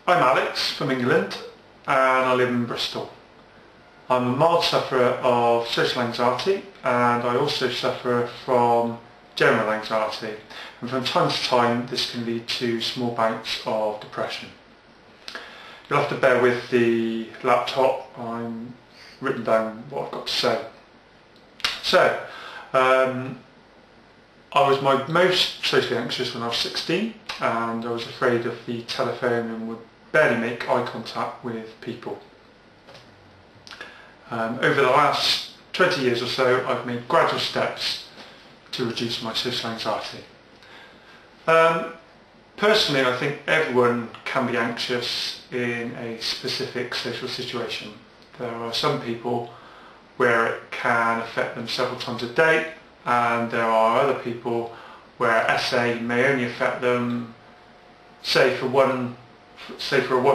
I'm Alex from England and I live in Bristol. I'm a mild sufferer of social anxiety and I also suffer from general anxiety, and from time to time this can lead to small bouts of depression. You'll have to bear with the laptop, I'm written down what I've got to say. So, I was my most socially anxious when I was 16 and I was afraid of the telephone and would barely make eye contact with people. Over the last 20 years or so I've made gradual steps to reduce my social anxiety. Personally, I think everyone can be anxious in a specific social situation. There are some people where it can affect them several times a day, and there are other people where SA may only affect them, say for a 1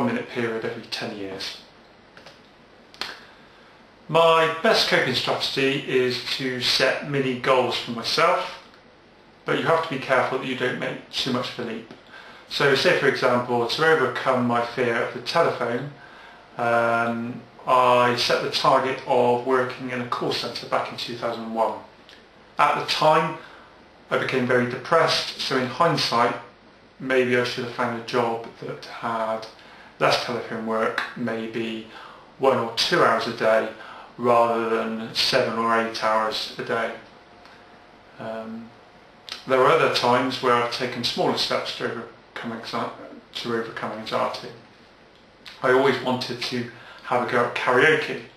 minute period every 10 years. My best coping strategy is to set mini goals for myself, but you have to be careful that you don't make too much of a leap. So say for example, to overcome my fear of the telephone, I set the target of working in a call centre back in 2001. At the time I became very depressed, so in hindsight maybe I should have found a job that had less telephone work, maybe 1 or 2 hours a day rather than 7 or 8 hours a day. There are other times where I've taken smaller steps to overcome anxiety. I always wanted to have a go at karaoke.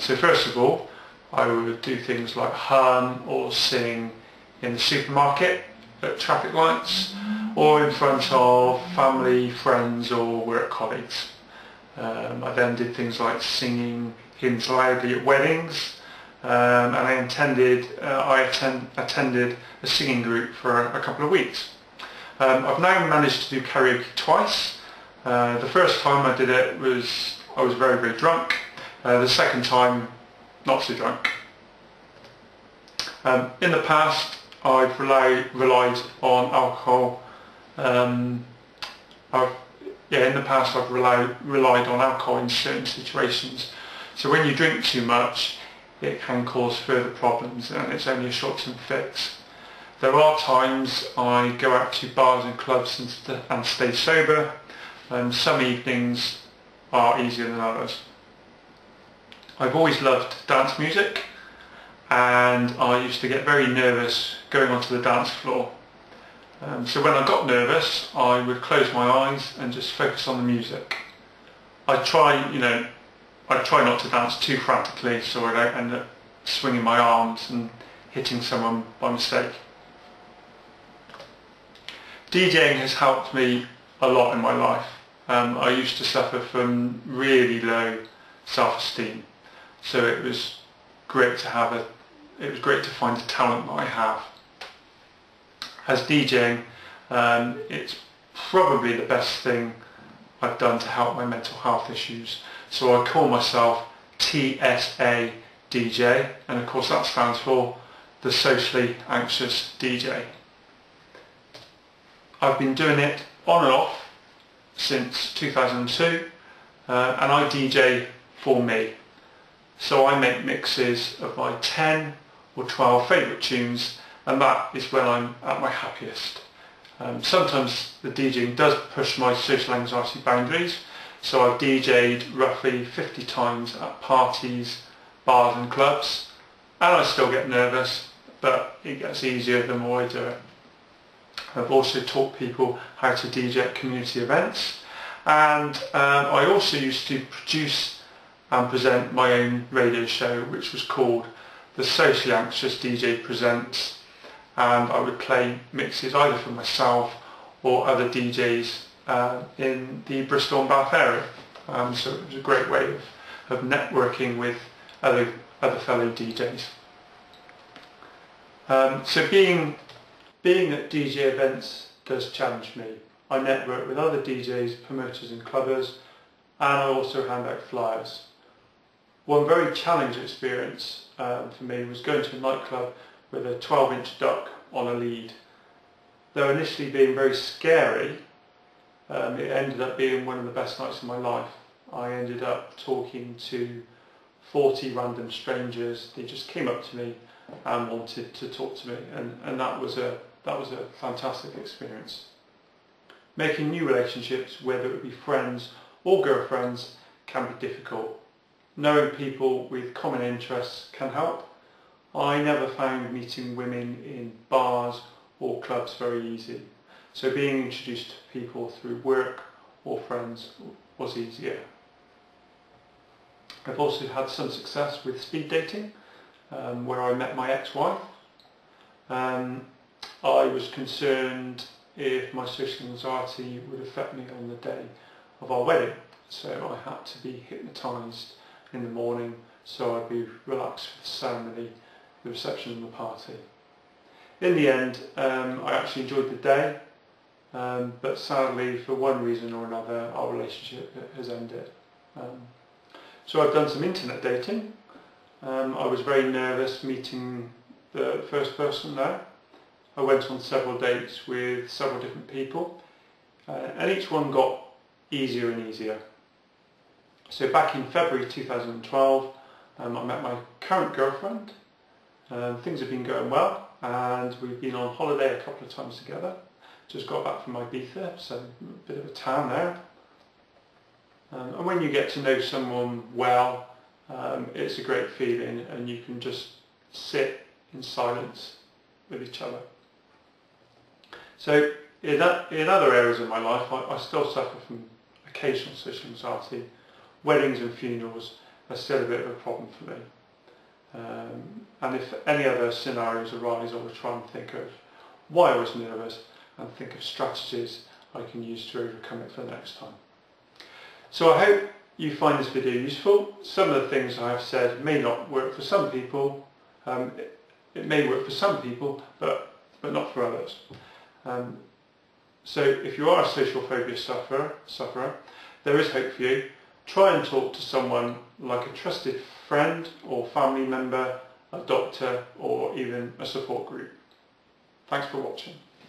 So first of all, I would do things like hum or sing in the supermarket, at traffic lights, or in front of family, friends or work colleagues. I then did things like singing hymns loudly at weddings, and I attended a singing group for a couple of weeks. I've now managed to do karaoke twice. The first time I did it I was very, very drunk. The second time, not so drunk. In the past I've relied on alcohol. In the past I've relied on alcohol in certain situations. So when you drink too much, it can cause further problems and it's only a short-term fix. There are times I go out to bars and clubs and stay sober, and some evenings are easier than others. I've always loved dance music and I used to get very nervous going onto the dance floor. So when I got nervous I would close my eyes and just focus on the music. I try not to dance too frantically so I don't end up swinging my arms and hitting someone by mistake. DJing has helped me a lot in my life. I used to suffer from really low self-esteem, so it was great to find a talent that I have. As DJing, it's probably the best thing I've done to help my mental health issues. So I call myself TSA DJ, and of course that stands for the Socially Anxious DJ. I've been doing it on and off since 2002, and I DJ for me. So I make mixes of my 10 or 12 favourite tunes, and that is when I'm at my happiest. Sometimes the DJing does push my social anxiety boundaries, so I've DJed roughly 50 times at parties, bars and clubs, and I still get nervous, but it gets easier the more I do it. I've also taught people how to DJ at community events, and I also used to produce and present my own radio show which was called The Socially Anxious DJ Presents, and I would play mixes either for myself or other DJs in the Bristol and Bath area. So it was a great way of networking with other fellow DJs. So being at DJ events does challenge me. I network with other DJs, promoters and clubbers, and I also hand out flyers. One very challenging experience for me was going to a nightclub with a 12-inch duck on a lead. Though initially being very scary, It ended up being one of the best nights of my life. I ended up talking to 40 random strangers. They just came up to me and wanted to talk to me, and that was a fantastic experience. Making new relationships, whether it be friends or girlfriends, can be difficult. Knowing people with common interests can help. I never found meeting women in bars or clubs very easy, so being introduced to people through work or friends was easier. I've also had some success with speed dating, where I met my ex-wife. I was concerned if my social anxiety would affect me on the day of our wedding, so I had to be hypnotised in the morning so I'd be relaxed for the ceremony, the reception and the party. In the end, I actually enjoyed the day, but sadly for one reason or another our relationship has ended. So I've done some internet dating. I was very nervous meeting the first person there. I went on several dates with several different people, and each one got easier and easier. So back in February 2012, I met my current girlfriend. Things have been going well, and we've been on holiday a couple of times together. Just got back from Ibiza, so a bit of a tan there. And when you get to know someone well, it's a great feeling, and you can just sit in silence with each other. So in other areas of my life, I still suffer from occasional social anxiety. Weddings and funerals are still a bit of a problem for me. And if any other scenarios arise, I will try and think of why I was nervous and think of strategies I can use to overcome it for the next time. So I hope you find this video useful. Some of the things I have said may not work for some people. It may work for some people, but not for others. So if you are a social phobia sufferer, there is hope for you. Try and talk to someone like a trusted friend or family member, a doctor, or even a support group. Thanks for watching.